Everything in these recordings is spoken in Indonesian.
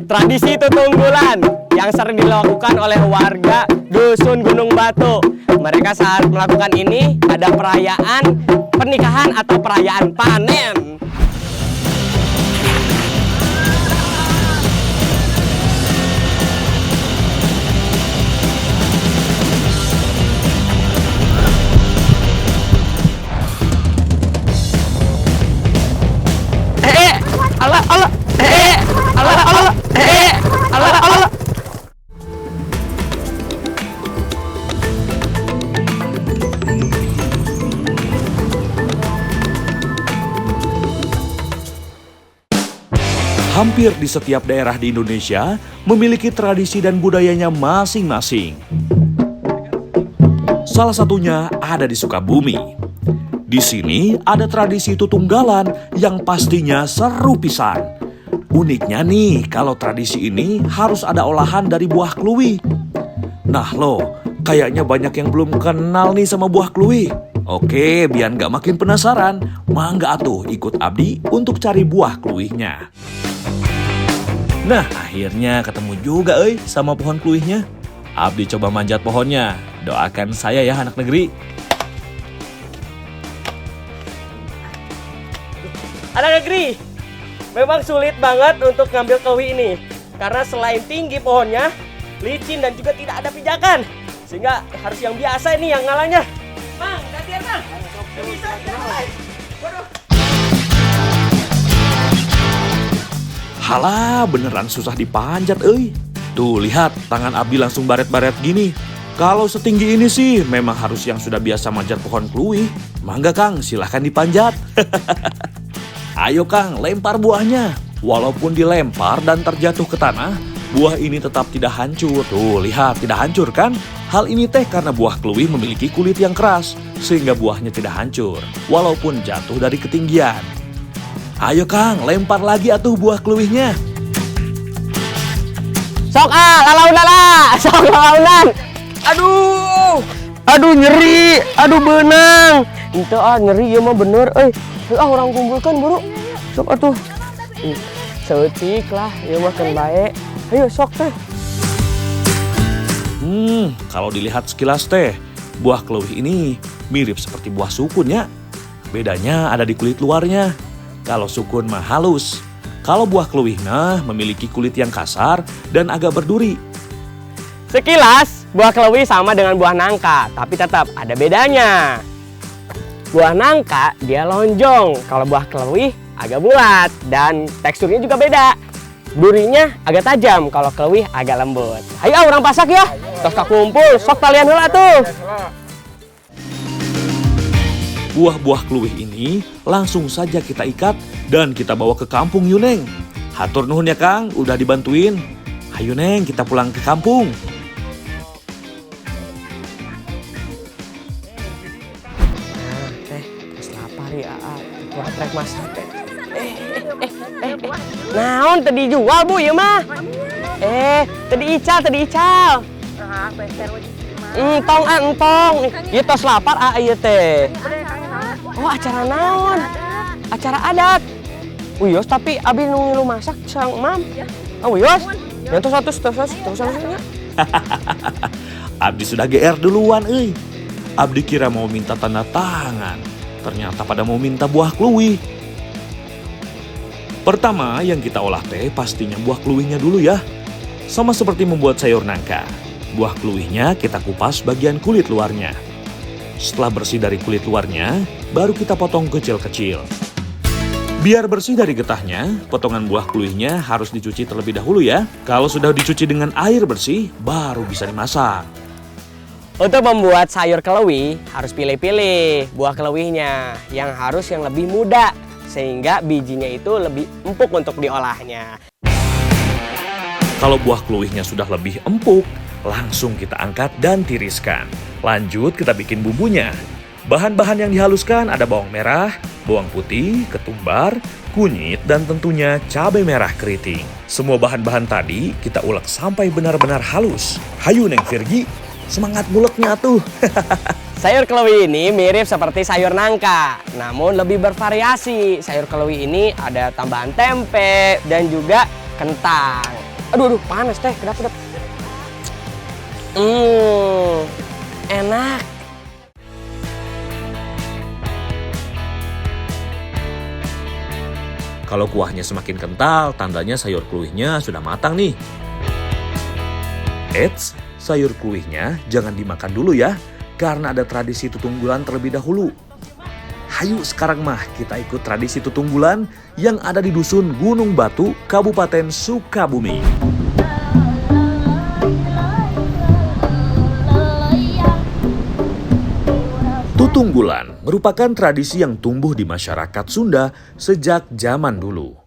Tradisi tutunggulan yang sering dilakukan oleh warga Dusun Gunung Batu. Mereka saat melakukan ini ada perayaan pernikahan atau perayaan panen. Hampir di setiap daerah di Indonesia memiliki tradisi dan budayanya masing-masing. Salah satunya ada di Sukabumi. Di sini ada tradisi tutunggalan yang pastinya seru pisan. Uniknya nih, kalau tradisi ini harus ada olahan dari buah kluwi. Nah loh, kayaknya banyak yang belum kenal nih sama buah kluwi. Oke, biar nggak makin penasaran, mangga atuh ikut Abdi untuk cari buah kluwihnya. Nah, akhirnya ketemu juga sama pohon kluwihnya. Abdi coba manjat pohonnya. Doakan saya ya anak negeri. Anak negeri, memang sulit banget untuk ngambil kluwi ini. Karena selain tinggi pohonnya, licin dan juga tidak ada pijakan. Sehingga harus yang biasa ini yang ngalahnya. Mang, gantian Mang. Bisa, waduh. Halah, beneran susah dipanjat, Tuh, lihat, tangan Abdi langsung baret-baret gini. Kalau setinggi ini sih, memang harus yang sudah biasa manjat pohon kluwi. Mangga, Kang, silahkan dipanjat. Ayo, Kang, lempar buahnya. Walaupun dilempar dan terjatuh ke tanah, buah ini tetap tidak hancur. Tuh, lihat, tidak hancur kan? Hal ini teh karena buah kluwi memiliki kulit yang keras, sehingga buahnya tidak hancur, walaupun jatuh dari ketinggian. Ayo Kang, lempar lagi atuh buah kluwihnya. Sok lalaunala, sok lalaunan. Aduh nyeri, aduh benang. Itu nyeri ya mah bener, orang kumpulkan buru. Sok atuh. Seutik lah, ya mah kan baik. Ayo sok teh. Kalau dilihat sekilas teh, buah kluwih ini mirip seperti buah sukun ya. Bedanya ada di kulit luarnya. Kalau sukun mah halus. Kalau buah kluwihna memiliki kulit yang kasar dan agak berduri. Sekilas, buah kluwi sama dengan buah nangka, tapi tetap ada bedanya. Buah nangka dia lonjong, kalau buah kluwi agak bulat dan teksturnya juga beda. Durinya agak tajam, kalau kluwi agak lembut. Ayo orang pasak ya, tos kumpul, sok talian heula tuh. Buah-buah kluwih ini langsung saja kita ikat dan kita bawa ke kampung Yuneng. Hatur nuhun ya Kang, udah dibantuin. Ayo Neng, kita pulang ke kampung. Teh, geus lapar ya, kuat rek masak. Naon tadi jual Bu ieu mah? Tadi ical. Entong. Ieu tos lapar ieu teh. Oh, acara naon? Acara adat. Uyos tapi abi nu ngilu masak sang mam. Uyos. Nyantos terus. Abdi sudah GR duluan, Abdi kira mau minta tanda tangan. Ternyata pada mau minta buah kluwih. Pertama yang kita olah teh pastinya buah kluwihnya dulu ya. Sama seperti membuat sayur nangka. Buah kluwihnya kita kupas bagian kulit luarnya. Setelah bersih dari kulit luarnya, baru kita potong kecil-kecil. Biar bersih dari getahnya, potongan buah kluwihnya harus dicuci terlebih dahulu ya. Kalau sudah dicuci dengan air bersih, baru bisa dimasak. Untuk membuat sayur kluwi, harus pilih-pilih buah kluwihnya yang harus yang lebih muda, sehingga bijinya itu lebih empuk untuk diolahnya. Kalau buah kluwihnya sudah lebih empuk, langsung kita angkat dan tiriskan. Lanjut kita bikin bumbunya. Bahan-bahan yang dihaluskan ada bawang merah, bawang putih, ketumbar, kunyit, dan tentunya cabai merah keriting. Semua bahan-bahan tadi kita ulek sampai benar-benar halus. Hayu Neng Virgi, semangat nguleknya tuh. Sayur kluwi ini mirip seperti sayur nangka, namun lebih bervariasi. Sayur kluwi ini ada tambahan tempe dan juga kentang. Aduh, panas teh, kedap. Enak. Kalau kuahnya semakin kental, tandanya sayur kluwihnya sudah matang nih. Eits, sayur kluwihnya jangan dimakan dulu ya, karena ada tradisi tutunggulan terlebih dahulu. Hayu sekarang mah kita ikut tradisi tutunggulan yang ada di Dusun Gunung Batu, Kabupaten Sukabumi. Tutunggulan merupakan tradisi yang tumbuh di masyarakat Sunda sejak zaman dulu.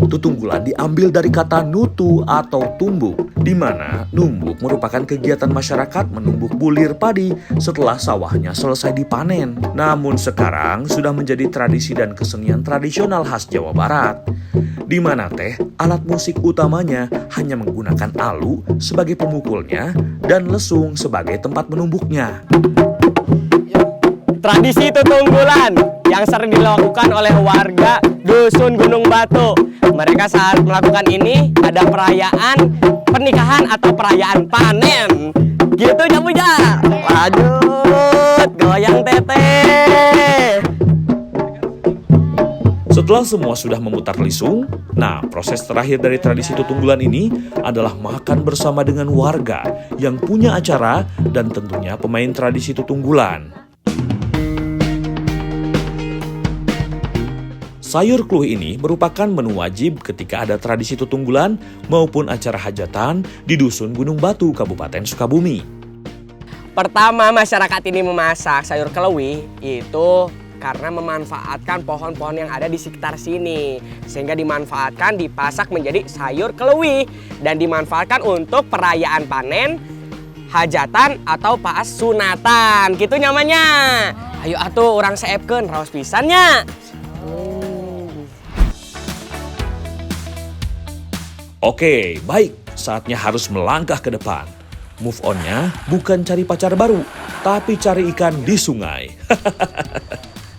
Tutunggulan diambil dari kata nutu atau tumbuk, di mana numbuk merupakan kegiatan masyarakat menumbuk bulir padi setelah sawahnya selesai dipanen. Namun sekarang sudah menjadi tradisi dan kesenian tradisional khas Jawa Barat, di mana teh alat musik utamanya hanya menggunakan alu sebagai pemukulnya dan lesung sebagai tempat menumbuknya. Tradisi tutunggulan yang sering dilakukan oleh warga Dusun Gunung Batu. Mereka saat melakukan ini ada perayaan pernikahan atau perayaan panen. Gitu ya Puja. Lanjut, goyang teteh. Setelah semua sudah memutar lisung, nah proses terakhir dari tradisi tutunggulan ini adalah makan bersama dengan warga yang punya acara dan tentunya pemain tradisi tutunggulan. Sayur kluwih ini merupakan menu wajib ketika ada tradisi tutunggulan maupun acara hajatan di Dusun Gunung Batu, Kabupaten Sukabumi. Pertama, masyarakat ini memasak sayur kluwih itu karena memanfaatkan pohon-pohon yang ada di sekitar sini, sehingga dimanfaatkan dipasak menjadi sayur kluwih dan dimanfaatkan untuk perayaan panen, hajatan atau pas sunatan. Gitu namanya. Ayo atuh urang seepkeun raos pisannya. Oke, baik, saatnya harus melangkah ke depan. Move on-nya bukan cari pacar baru, tapi cari ikan di sungai.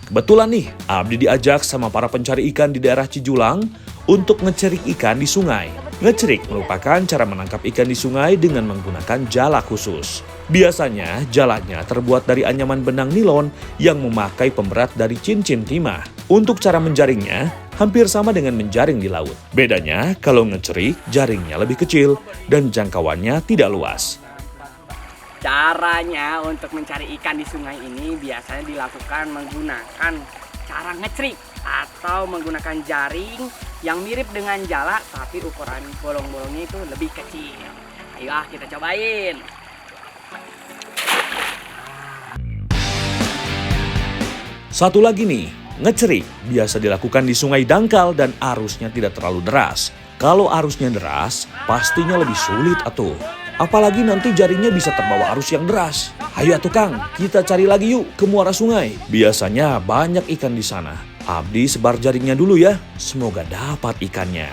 Kebetulan nih, Abdi diajak sama para pencari ikan di daerah Cijulang untuk ngecerik ikan di sungai. Ngecerik merupakan cara menangkap ikan di sungai dengan menggunakan jala khusus. Biasanya, jalanya terbuat dari anyaman benang nilon yang memakai pemberat dari cincin timah. Untuk cara menjaringnya, hampir sama dengan menjaring di laut. Bedanya, kalau ngecerik, jaringnya lebih kecil dan jangkauannya tidak luas. Caranya untuk mencari ikan di sungai ini biasanya dilakukan menggunakan cara ngecerik atau menggunakan jaring yang mirip dengan jala tapi ukuran bolong-bolongnya itu lebih kecil. Ayo kita cobain. Satu lagi nih, ngecerik biasa dilakukan di sungai dangkal dan arusnya tidak terlalu deras. Kalau arusnya deras, pastinya lebih sulit atuh. Apalagi nanti jaringnya bisa terbawa arus yang deras. Ayo atuh Kang, kita cari lagi yuk ke muara sungai. Biasanya banyak ikan di sana. Abdi sebar jaringnya dulu ya, semoga dapat ikannya.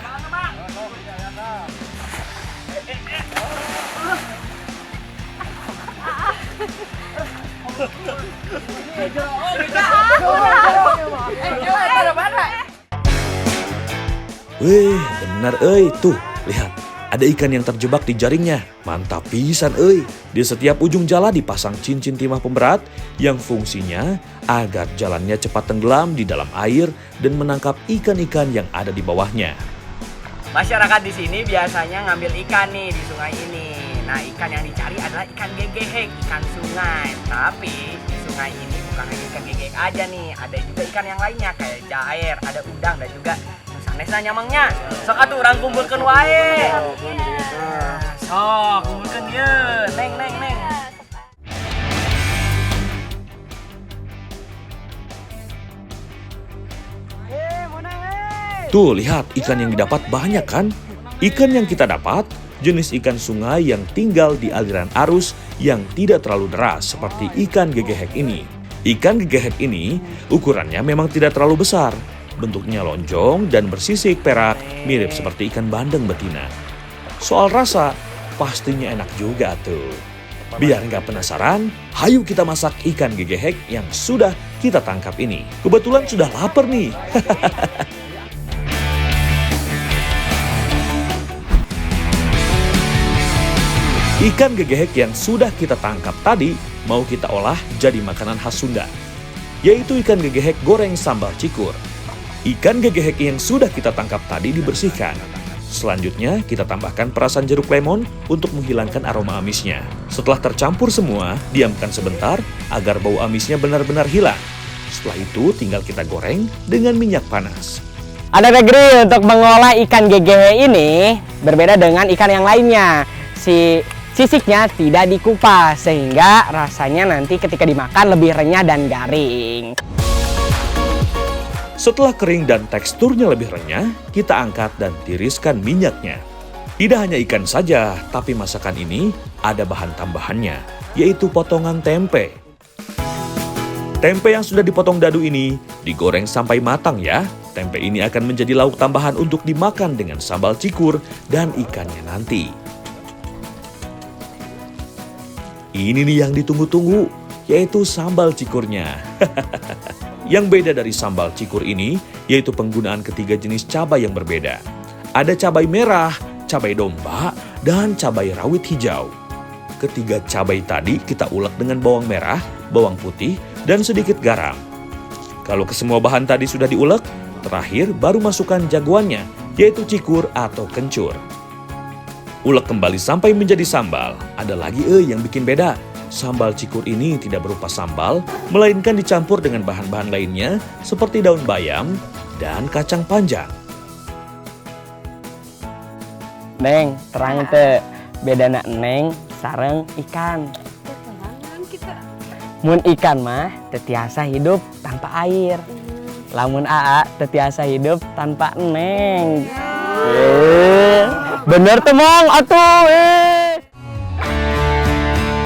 Wih, benar tuh, lihat. Ada ikan yang terjebak di jaringnya. Mantap pisan Di setiap ujung jala dipasang cincin timah pemberat yang fungsinya agar jalannya cepat tenggelam di dalam air dan menangkap ikan-ikan yang ada di bawahnya. Masyarakat di sini biasanya ngambil ikan nih di sungai ini. Nah, ikan yang dicari adalah ikan gegehek, ikan sungai. Tapi di sungai ini bukan hanya ikan gegehek aja nih, ada juga ikan yang lainnya kayak jair, ada udang dan juga sanesna nyamangnya. Sok atuh urang kumpulkeun wae. Sok kumpulkeun ieu. Neng. Tuh, lihat ikan yang didapat banyak kan? Ikan yang kita dapat jenis ikan sungai yang tinggal di aliran arus yang tidak terlalu deras seperti ikan gegehek ini. Ikan gegehek ini ukurannya memang tidak terlalu besar. Bentuknya lonjong dan bersisik perak mirip seperti ikan bandeng betina. Soal rasa, pastinya enak juga tuh. Biar nggak penasaran, hayu kita masak ikan gegehek yang sudah kita tangkap ini. Kebetulan sudah lapar nih. Ikan gegehek yang sudah kita tangkap tadi mau kita olah jadi makanan khas Sunda, yaitu ikan gegehek goreng sambal cikur. Ikan gegehek yang sudah kita tangkap tadi dibersihkan. Selanjutnya kita tambahkan perasan jeruk lemon untuk menghilangkan aroma amisnya. Setelah tercampur semua, diamkan sebentar agar bau amisnya benar-benar hilang. Setelah itu tinggal kita goreng dengan minyak panas. Ada negeri untuk mengolah ikan gegehe ini berbeda dengan ikan yang lainnya. Sisiknya tidak dikupas sehingga rasanya nanti ketika dimakan lebih renyah dan garing. Setelah kering dan teksturnya lebih renyah, kita angkat dan tiriskan minyaknya. Tidak hanya ikan saja, tapi masakan ini ada bahan tambahannya, yaitu potongan tempe. Tempe yang sudah dipotong dadu ini digoreng sampai matang ya. Tempe ini akan menjadi lauk tambahan untuk dimakan dengan sambal cikur dan ikannya nanti. Ini nih yang ditunggu-tunggu, yaitu sambal cikurnya. Yang beda dari sambal cikur ini, yaitu penggunaan ketiga jenis cabai yang berbeda. Ada cabai merah, cabai domba, dan cabai rawit hijau. Ketiga cabai tadi kita ulek dengan bawang merah, bawang putih, dan sedikit garam. Kalau kesemua bahan tadi sudah diulek, terakhir baru masukkan jagoannya, yaitu cikur atau kencur. Ulek kembali sampai menjadi sambal. Ada lagi yang bikin beda. Sambal cikur ini tidak berupa sambal, melainkan dicampur dengan bahan-bahan lainnya seperti daun bayam dan kacang panjang. Neng, terang teu bedana neng sareng ikan. Mun ikan mah tetiasa hidup tanpa air. Lamun aa tetiasa hidup tanpa neng. Bener tuh mong atuh.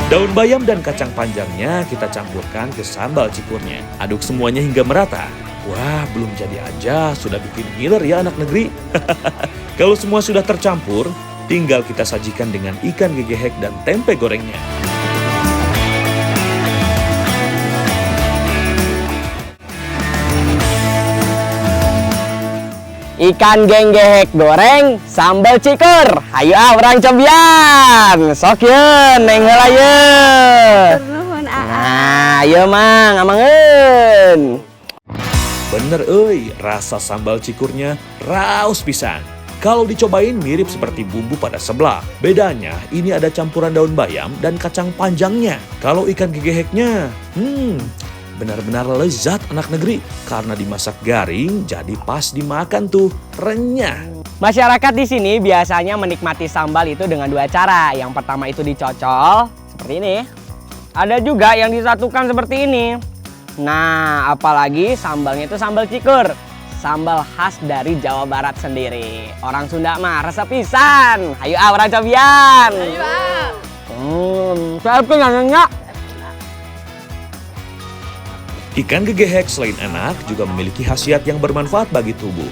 Daun bayam dan kacang panjangnya kita campurkan ke sambal cikurnya. Aduk semuanya hingga merata. Wah, belum jadi aja sudah bikin ngiler ya anak negeri. Kalau semua sudah tercampur, tinggal kita sajikan dengan ikan gegehek dan tempe gorengnya. Ikan genggehek goreng sambal cikur. Hayu orang cobian. Sok yeun neng heula yeun. Nah, ieu mang amangeun. Bener rasa sambal cikurnya raus pisan. Kalau dicobain mirip seperti bumbu pada seblak. Bedanya ini ada campuran daun bayam dan kacang panjangnya. Kalau ikan gegeheknya, benar-benar lezat anak negeri. Karena dimasak garing, jadi pas dimakan tuh renyah. Masyarakat di sini biasanya menikmati sambal itu dengan dua cara. Yang pertama itu dicocol, seperti ini. Ada juga yang disatukan seperti ini. Nah, apalagi sambalnya itu sambal cikur. Sambal khas dari Jawa Barat sendiri. Orang Sunda mah resep pisan. Hayu orang cobian. Hayu saya pun nanya. Ikan gegehek selain enak juga memiliki khasiat yang bermanfaat bagi tubuh.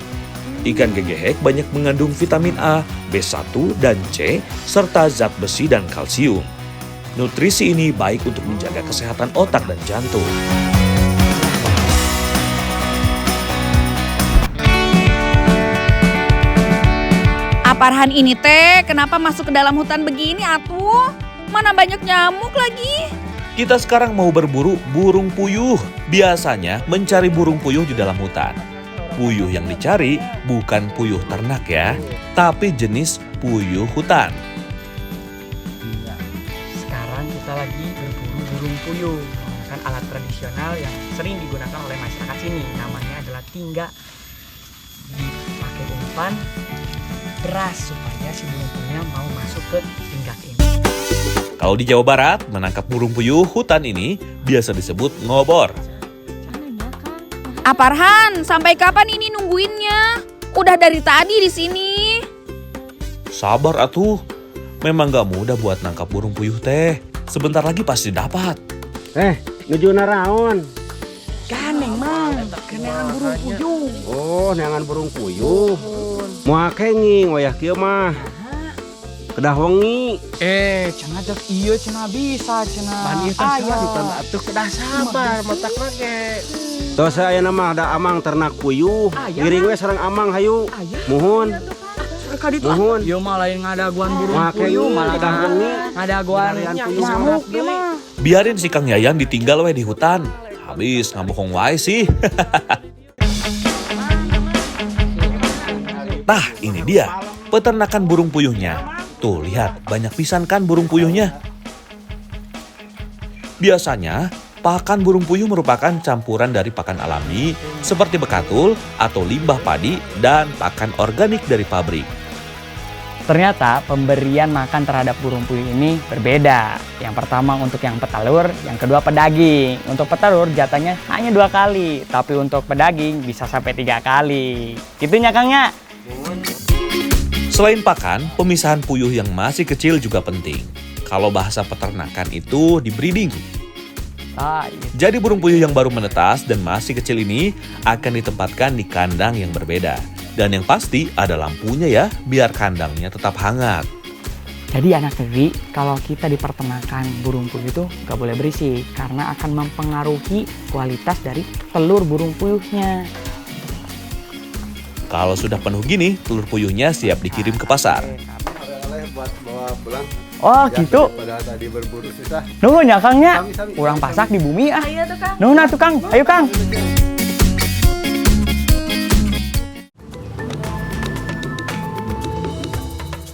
Ikan gegehek banyak mengandung vitamin A, B1, dan C, serta zat besi dan kalsium. Nutrisi ini baik untuk menjaga kesehatan otak dan jantung. Aparhan ini teh kenapa masuk ke dalam hutan begini atuh? Mana banyak nyamuk lagi? Kita sekarang mau berburu burung puyuh. Biasanya mencari burung puyuh di dalam hutan. Puyuh yang dicari bukan puyuh ternak ya, tapi jenis puyuh hutan. Sekarang kita lagi berburu burung puyuh menggunakan alat tradisional yang sering digunakan oleh masyarakat sini. Namanya adalah tingga. Dipakai umpan deras supaya si burung puyuhnya mau masuk ke tingga ini. Kalau di Jawa Barat, menangkap burung puyuh hutan ini biasa disebut ngobor. Aparhan, sampai kapan ini nungguinnya? Udah dari tadi di sini. Sabar atuh, memang gak mudah buat nangkap burung puyuh teh. Sebentar lagi pasti dapat. Nuju naraon. Kan neng mang, keneangan burung puyuh. Oh, neangan burung puyuh. Moal kenging wayah kieu mah. Kedah wengi. Cenah dek iya cenah bisa cenah. Pan ieu teh santan atuh kedah sabar matak make. Tos saya nama ada amang ternak puyuh. Giring we sareng amang hayu. Muhun. Muhun. Ieu mah lain ngadaguan burung Make puyuh malah kedah wengi. ngadaguan nyamuk ieu mah. Biarin si Kang Yayan ditinggal we di hutan. Habis ngabohong wae sih. Nah, ini dia peternakan burung puyuhnya. Tuh, lihat, banyak pisan kan burung puyuhnya. Biasanya, pakan burung puyuh merupakan campuran dari pakan alami seperti bekatul atau limbah padi dan pakan organik dari pabrik. Ternyata pemberian makan terhadap burung puyuh ini berbeda. Yang pertama untuk yang petelur, yang kedua pedaging. Untuk petelur jatahnya hanya 2 kali, tapi untuk pedaging bisa sampai 3 kali. Gitunya Kangnya. Selain pakan, pemisahan puyuh yang masih kecil juga penting. Kalau bahasa peternakan itu di-breeding. Jadi burung puyuh yang baru menetas dan masih kecil ini akan ditempatkan di kandang yang berbeda. Dan yang pasti ada lampunya ya, biar kandangnya tetap hangat. Jadi anak negeri, kalau kita di peternakan burung puyuh itu nggak boleh berisik karena akan mempengaruhi kualitas dari telur burung puyuhnya. Kalau sudah penuh gini, telur puyuhnya siap dikirim ke pasar. Buat bawa pulang. Oh gitu. Padahal tadi berburu susah. Nuhun ya Kangnya. Kurang pasak di bumi ah. Ayo tuh Kang. Nuhun atuh Kang. Ayo Kang.